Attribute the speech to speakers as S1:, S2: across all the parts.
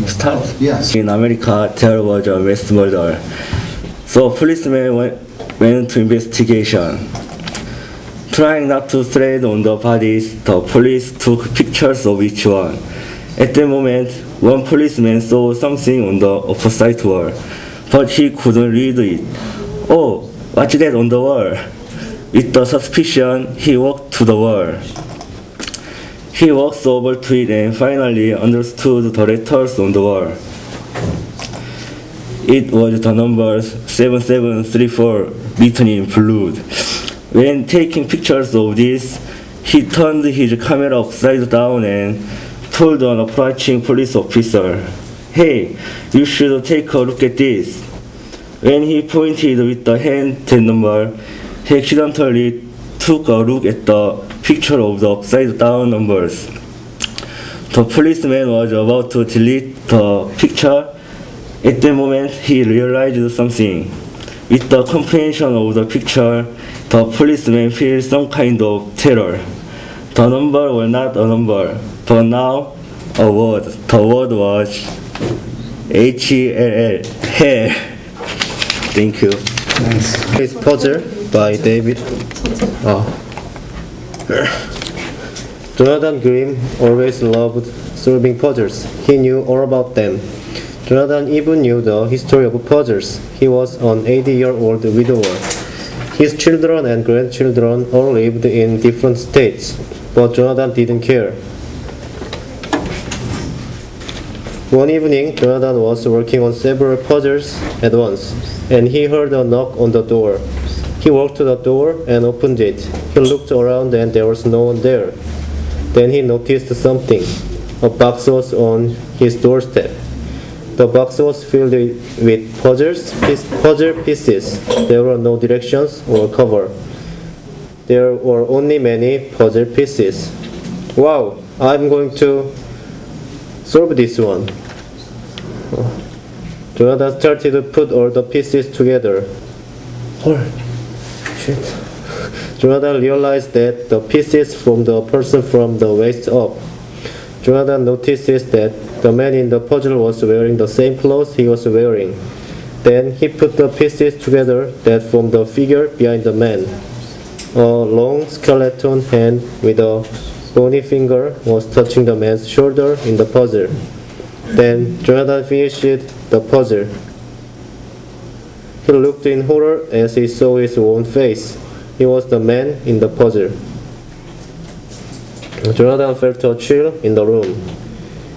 S1: Start?
S2: Yes.
S1: In America, there was a mass murder. So policemen went to investigation. Trying not to tread on the bodies, the police took pictures of each one. At that moment, one policeman saw something on the opposite wall, but he couldn't read it. Oh, what's that on the wall? With the suspicion, he walked to the wall. He walked over to it and finally understood the letters on the wall. It was the numbers 7734 written in blood. When taking pictures of this, he turned his camera upside down and told an approaching police officer, "Hey, you should take a look at this." When he pointed with the hand to the number, he accidentally took a look at the picture of the upside down numbers. The policeman was about to delete the picture. At that moment, he realized something. With the comprehension of the picture, the policeman feels some kind of terror. The number was not a number, but now a word. The word was H-E-L-L, hell. Thank you.
S3: Nice. It's Puzzle by David. Jonathan Grimm always loved solving puzzles. He knew all about them. Jonathan even knew the history of puzzles. He was an 80-year-old widower. His children and grandchildren all lived in different states, but Jonathan didn't care. One evening, Jonathan was working on several puzzles at once, and he heard a knock on the door. He walked to the door and opened it. He looked around and there was no one there. Then he noticed something. A box was on his doorstep. The box was filled with puzzle pieces. There were no directions or cover. There were only many puzzle pieces. Wow, I'm going to solve this one. Jonathan started to put all the pieces together. Oh, shit. Jonathan realized that the pieces formed a person from the waist up. Jonathan notices that the man in the puzzle was wearing the same clothes he was wearing. Then he put the pieces together that formed the figure behind the man. A long skeleton hand with a bony finger was touching the man's shoulder in the puzzle. Then Jonathan finished the puzzle. He looked in horror as he saw his own face. He was the man in the puzzle. Jonathan felt a chill in the room.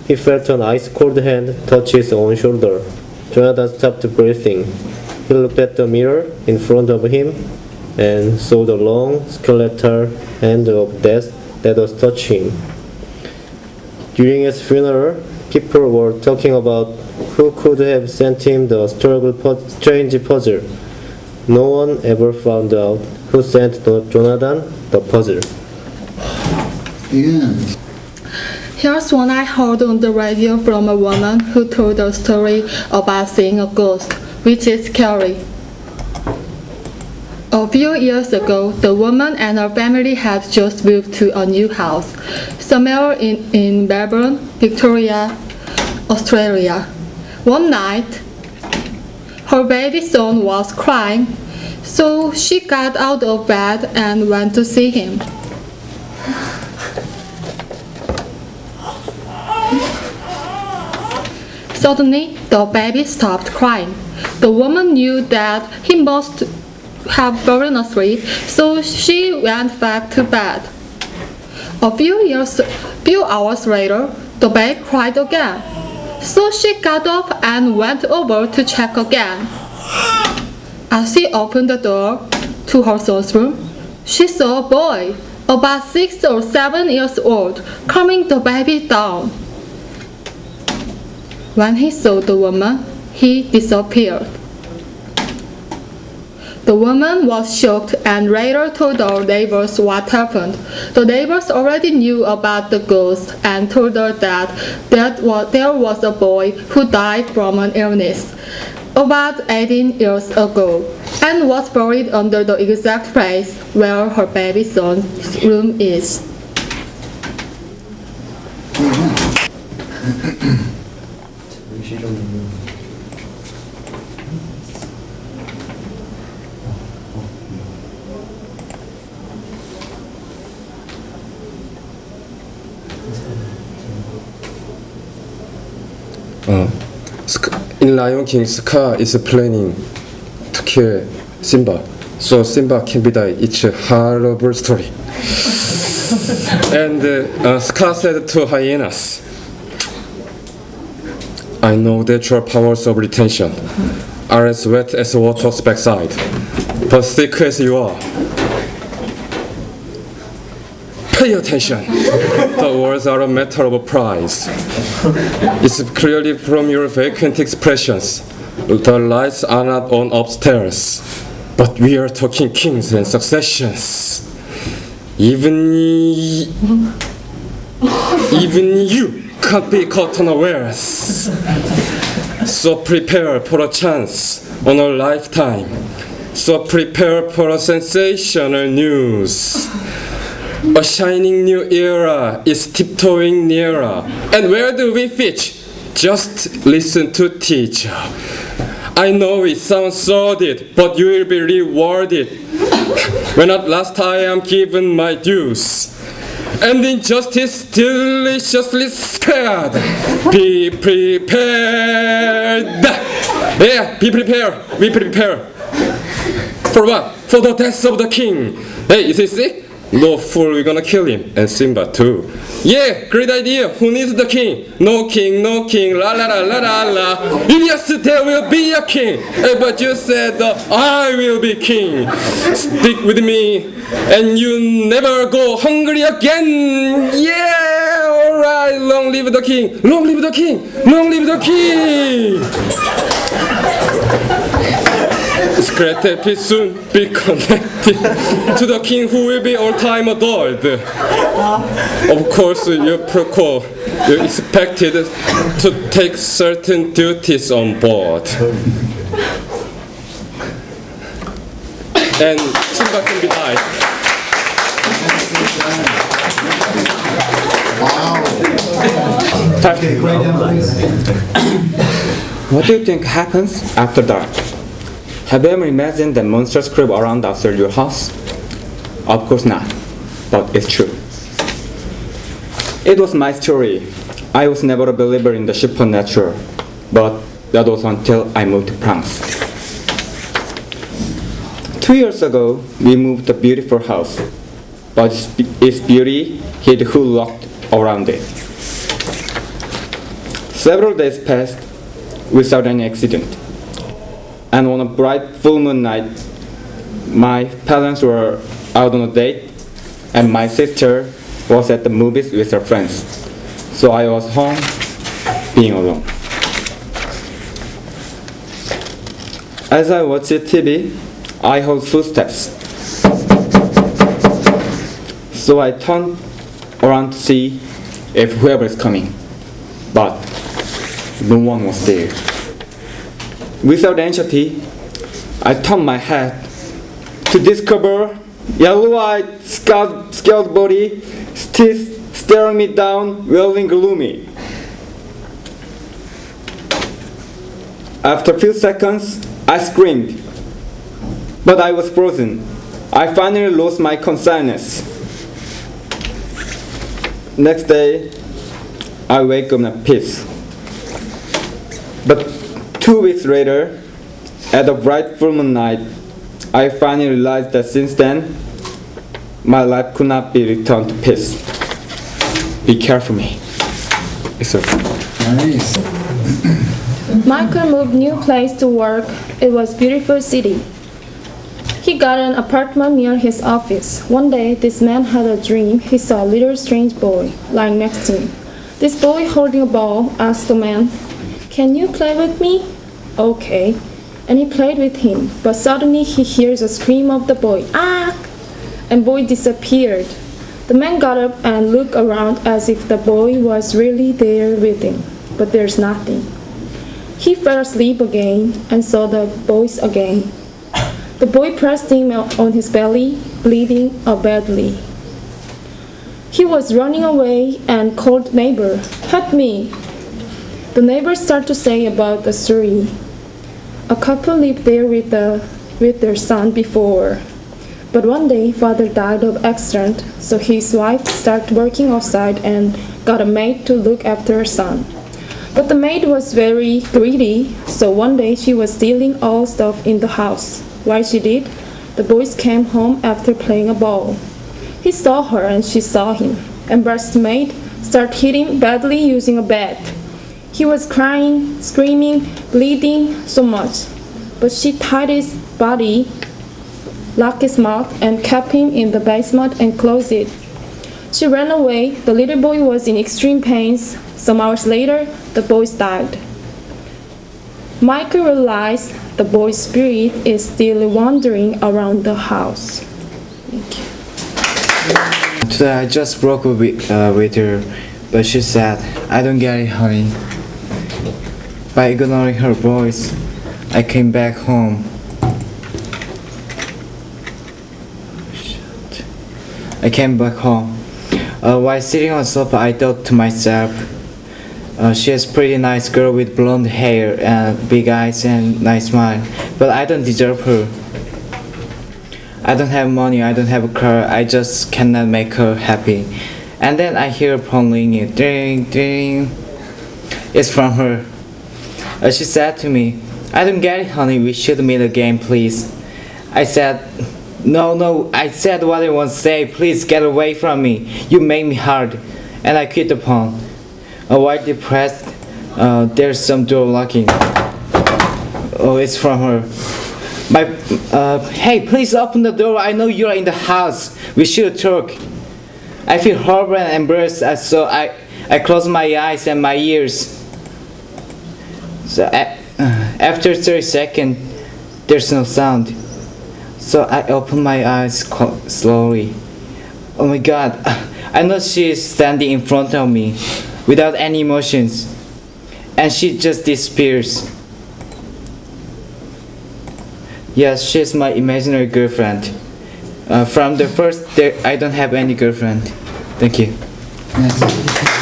S3: He felt an ice-cold hand touch his own shoulder. Jonathan stopped breathing. He looked at the mirror in front of him and saw the long, skeletal hand of death that was touching him. During his funeral, people were talking about who could have sent him the strange puzzle. No one ever found out who sent Jonathan the puzzle.
S2: Yeah.
S4: Here's one I heard on the radio from a woman who told a story about seeing a ghost, which is scary. A few years ago, the woman and her family had just moved to a new house, somewhere in Melbourne, Victoria, Australia. One night, her baby son was crying, so she got out of bed and went to see him. Suddenly, the baby stopped crying. The woman knew that he must have fallen asleep, so she went back to bed. A few hours later, the baby cried again. So she got up and went over to check again. As she opened the door to her son's room, she saw a boy, about 6 or 7 years old, calming the baby down. When he saw the woman, he disappeared. The woman was shocked and later told her neighbors what happened. The neighbors already knew about the ghost and told her that there was a boy who died from an illness about 18 years ago and was buried under the exact place where her baby son's room is.
S2: In Lion King, Scar is planning to kill Simba, so Simba can be die. It's a horrible story. And Scar said to hyenas, "I know that your powers of retention are as wet as water's backside, but thick as you are. Pay attention. The words are a matter of prize. It's clearly from your vacant expressions. The lights are not on upstairs, but we are talking kings and successions. Even you can't be caught unawares. So prepare for a chance on a lifetime. So prepare for a sensational news. A shining new era is tiptoeing nearer. And where do we pitch? Just listen to teacher. I know it sounds sordid, but you will be rewarded when at last I am given my dues. And injustice deliciously spared. Be prepared. Yeah, be prepared. We prepare. For what? For the death of the king. Hey, is he sick? No fool, we're gonna kill him. And Simba too. Yeah, great idea. Who needs the king? No king, no king. La la la la la la. Yes, there will be a king. But you said I will be king. Stick with me, and you never go hungry again. Yeah, all right. Long live the king. Long live the king. Long live the king. It's great that we soon be connected to the king who will be all-time adored. Of course, you expected to take certain duties on board. And Simba can be died.
S5: What do you think happens after dark? Have you ever imagined that monsters creep around outside your house? Of course not, but it's true. It was my story. I was never a believer in the supernatural, but that was until I moved to France. 2 years ago, we moved a beautiful house, but its beauty hid who locked around it. Several days passed without any accident. And on a bright full moon night, my parents were out on a date, and my sister was at the movies with her friends. So I was home, being alone. As I watched TV, I heard footsteps. So I turned around to see if whoever is coming, but no one was there. Without anxiety, I turned my head to discover yellow-eyed, scared body still staring me down, wearing gloomy. After a few seconds, I screamed, but I was frozen. I finally lost my consciousness. Next day, I wake up in peace. But 2 weeks later, at a bright full moon night, I finally realized that since then, my life could not be returned to peace. Be careful, me. It's okay.
S6: Nice.
S7: Michael moved new place to work. It was beautiful city. He got an apartment near his office. One day, this man had a dream. He saw a little strange boy lying next to him. This boy holding a ball asked the man, "Can you play with me?" "Okay." and he played with him. But suddenly he hears a scream of the boy, "Ah!" And boy disappeared. The man got up and looked around as if the boy was really there with him, but there's nothing. He fell asleep again and saw the boys again. The boy pressed him on his belly, bleeding badly. He was running away and called neighbor, "Help me!" The neighbors start to say about the story. A couple lived there with their son before. But one day, father died of accident, so his wife started working outside and got a maid to look after her son. But the maid was very greedy, so one day she was stealing all stuff in the house. While she did, the boys came home after playing a ball. He saw her and she saw him. Embarrassed maid started hitting badly using a bat. He was crying, screaming, bleeding so much. But she tied his body, locked his mouth, and kept him in the basement and closed it. She ran away. The little boy was in extreme pains. Some hours later, the boys died. Michael realized the boy's spirit is still wandering around the house. Thank you.
S6: Today I just broke up with her, but she said, "I don't get it, honey." By ignoring her voice, I came back home. While sitting on the sofa, I thought to myself, she is a pretty nice girl with blonde hair and big eyes and nice smile, but I don't deserve her. I don't have money, I don't have a car, I just cannot make her happy. And then I hear a phone ringing, ding, ding. It's from her. She said to me, "I don't get it, honey, we should meet again, please." I said, No, I said what I want to say, please get away from me, you make me hard. And I quit the phone. While depressed, there's some door knocking. Oh, it's from her. Hey, please open the door, I know you're in the house, we should talk. I feel horrible and embarrassed, so I close my eyes and my ears. So after 30 seconds, there's no sound. So I open my eyes slowly. Oh my God, I know she is standing in front of me without any emotions, and she just disappears. Yes, she's my imaginary girlfriend. From the first day, I don't have any girlfriend. Thank you.
S5: Yes.